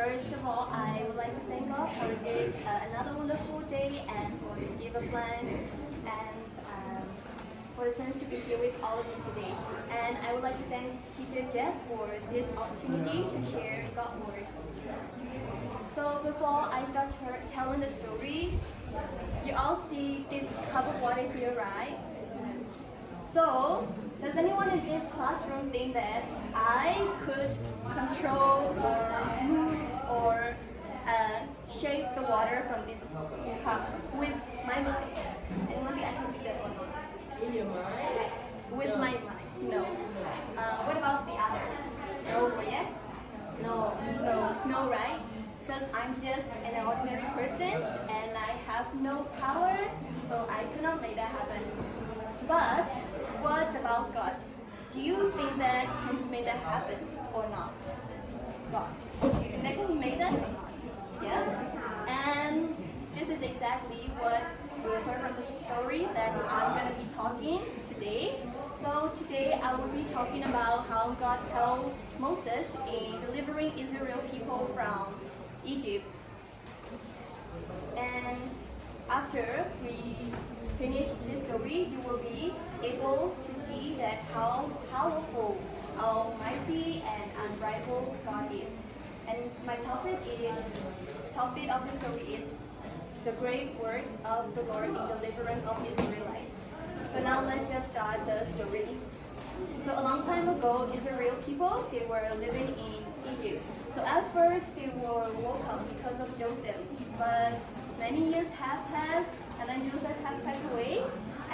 First of all, I would like to thank God for this another wonderful day and for the gift of life and for the chance to be here with all of you today. And I would like to thank Teacher Jess for this opportunity to share God's words. So before I start telling the story, you all see this cup of water here, right? So, does anyone in this classroom think that I could control or move or shape the water from this cup with my mind? Anyone think I can do that or not? In your mind? With my mind, no. What about the others? No or yes? No. No, right? Because I'm just an ordinary person and I have no power, so I could not make that happen. But what about God? Do you think that can He make that happen or not? God. Do you think that can He make that or not? Yes? And this is exactly what we heard from the story that I'm going to be talking today. So today I will be talking about how God helped Moses in delivering Israel people from Egypt. And after we finish this story, you will be able to see that how powerful, almighty, and unrivaled God is. And my topic of the story is the great work of the Lord in deliverance of Israelites. So now let's just start the story. So a long time ago, Israel people, they were living in Egypt. So at first they were welcome because of Joseph, but many years have passed, and then Joseph has passed away,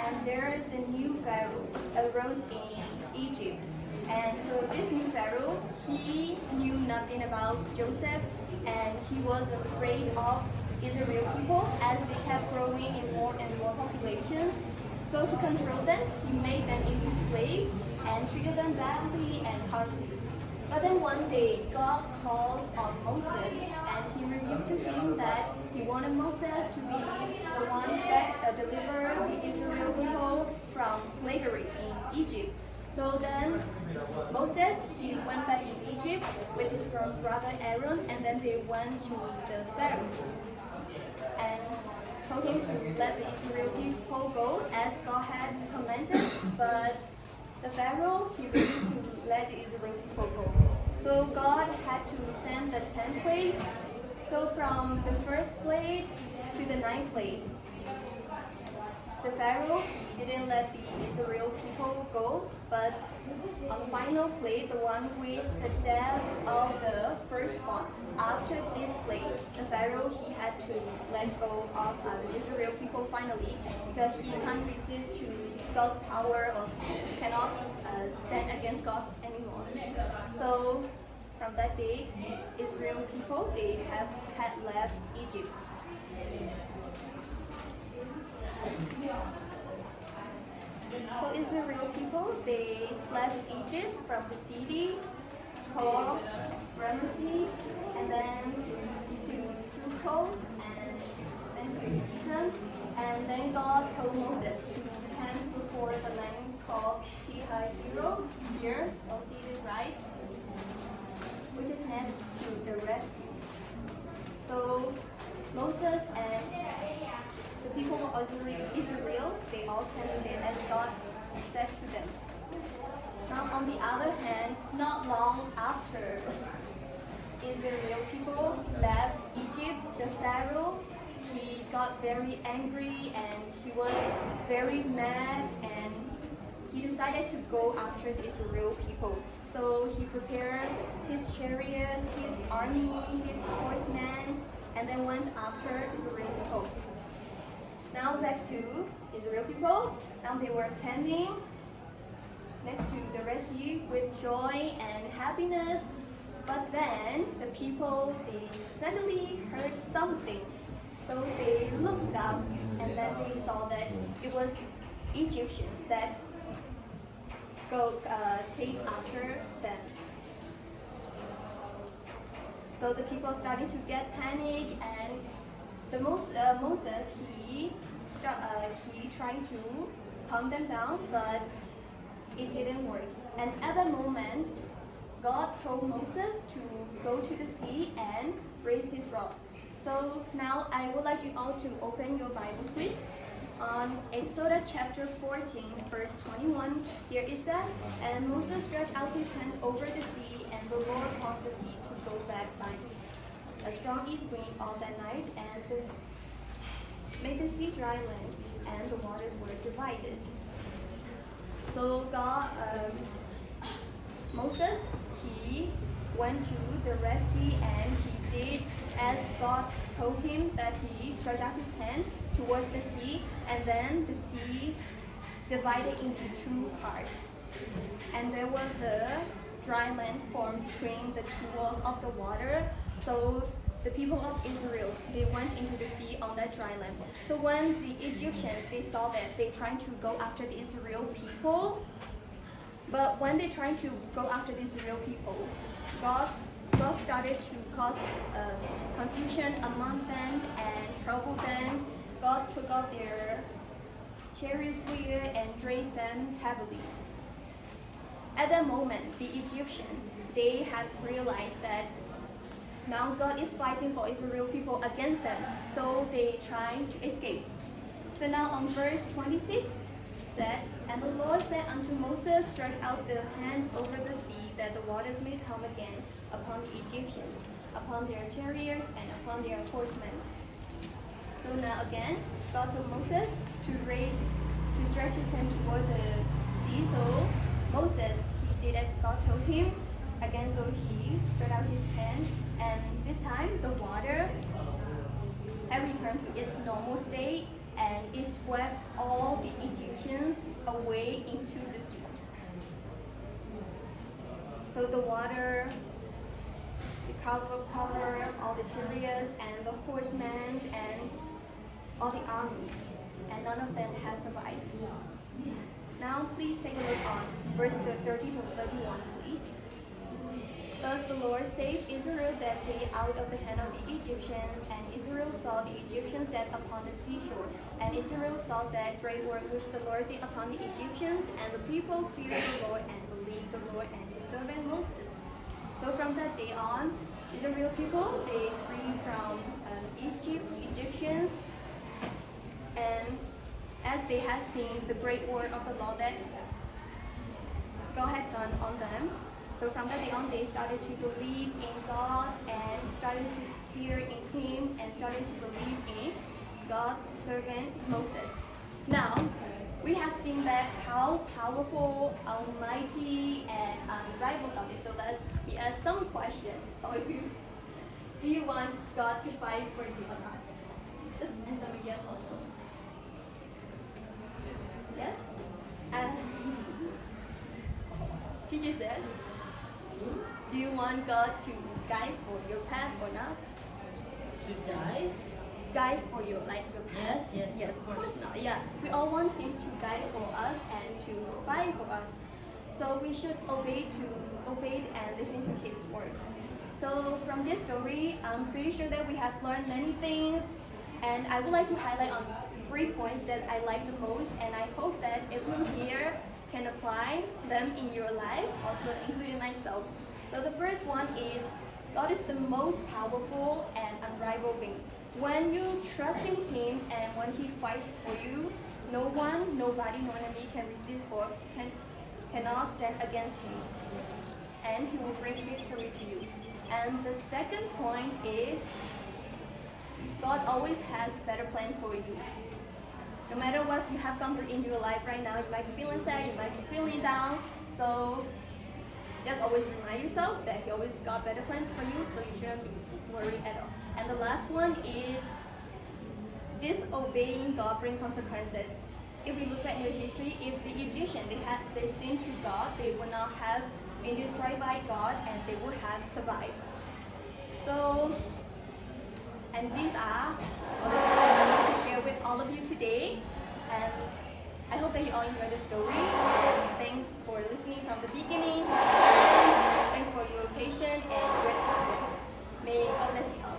and there is a new pharaoh arose in Egypt. And so this new pharaoh, he knew nothing about Joseph, and he was afraid of Israel people as they kept growing in more and more populations. So to control them, he made them into slaves and treated them badly and harshly. But then one day, God called on Moses, and he revealed to him that he wanted Moses to be the one that delivered the Israel people from slavery in Egypt. So then Moses, he went back in Egypt with his brother Aaron, and then they went to the Pharaoh and told him to let the Israel people go as God had commanded, but the Pharaoh, he refused to let the Israel people go. So God had to send the 10 plagues. So from the first plague to the 9th plague, the Pharaoh, he didn't let the Israel people go, but on the final plague, the one which the death of the firstborn. After this plague, the Pharaoh, he had to let go of the Israel people finally, because he can't resist to God's power or cannot stand against God anymore. So from that day, Israel people, they had left Egypt. So Israel people, they left Egypt from the city called Ramesses, and then to Sukkot, and then to Ethan. And then God told Moses to camp before the land called Pihahiro. Here, you'll see this right, which is next to the Red Sea. So Moses and the people of Israel, they all camped there as God said to them. Now, on the other hand, not long after Israel people left Egypt, the Pharaoh, he got very angry and he was very mad, and he decided to go after the Israel people. So he prepared his chariots, his army, his horsemen, and then went after Israel people. Now back to Israel people. Now they were camping next to the Red Sea with joy and happiness. But then the people, they suddenly heard something. So they looked up, and then they saw that it was Egyptians that chase after them. So the people started to get panic, and Moses, he tried to calm them down, but it didn't work. And at that moment, God told Moses to go to the sea and raise his rod. So now I would like you all to open your Bible, please. On Exodus chapter 14, verse 21, here is that, and Moses stretched out his hand over the sea, and the Lord caused the sea to go back by a strong east wind all that night, and made the sea dry land, and the waters were divided. So Moses, he went to the Red Sea, and he did as God told him, that he stretched out his hand towards the sea, and then the sea divided into two parts. And there was a dry land formed between the two walls of the water. So the people of Israel, they went into the sea on that dry land. So when the Egyptians, they saw that, they tried to go after the Israel people. But when they tried to go after the Israel people, God started to cause confusion among them and trouble them. God took off their chariots wheel and drained them heavily. At that moment, the Egyptians, they had realized that now God is fighting for Israel people against them, so they tried to escape. So now on verse 26 said, and the Lord said unto Moses, stretch out the hand over the sea, that the waters may come again upon the Egyptians, upon their chariots and upon their horsemen. So now again, God told Moses to stretch his hand toward the sea. So Moses, he did as God told him. Again, so he stretched out his hand, and this time the water had returned to its normal state, and it swept all the Egyptians away into the sea. So the water, the covered all the chariots and the horsemen and all the army, and none of them has survived. Now please take a look on verse 30 to 31, please. Thus the Lord saved Israel that day out of the hand of the Egyptians, and Israel saw the Egyptians dead upon the seashore. And Israel saw that great work which the Lord did upon the Egyptians, and the people feared the Lord and believed the Lord and his servant Moses. So from that day on, Israel people, they freed from Egyptians, and as they had seen the great work of the Lord that God had done on them, so from that day on, they started to believe in God and started to fear in Him and started to believe in God's servant Moses. Now, we have seen that how powerful, almighty, and unrivaled God is. So we ask some questions for you. Do you want God to fight for you or not? Just answer me yes or no. Yes? Teacher says, do you want God to guide for your path or not? To dive? Guide for you, like your path? Yes, of course not. Yeah, we all want Him to guide for us and to fight for us. So we should obey and listen to His word. So from this story, I'm pretty sure that we have learned many things, and I would like to highlight on 3 points that I like the most, and I hope that everyone here can apply them in your life, also including myself. So the first one is, God is the most powerful and unrivaled being. When you trust in Him and when He fights for you, no one, nobody, no enemy can resist or cannot stand against Him. And He will bring victory to you. And the second point is, God always has better plan for you. No matter what you have gone through in your life right now, you might be feeling sad, you might be feeling down. So just always remind yourself that He always got better plan for you, so you shouldn't be worried at all. And the last one is, disobeying God brings consequences. If we look back in the history, if the Egyptians they sinned to God, they would not have been destroyed by God, and they would have survived. So, and these are all the things I want to share with all of you today. And I hope that you all enjoyed the story. And thanks for listening from the beginning to the end. Thanks for your patience and your time. May God bless you all.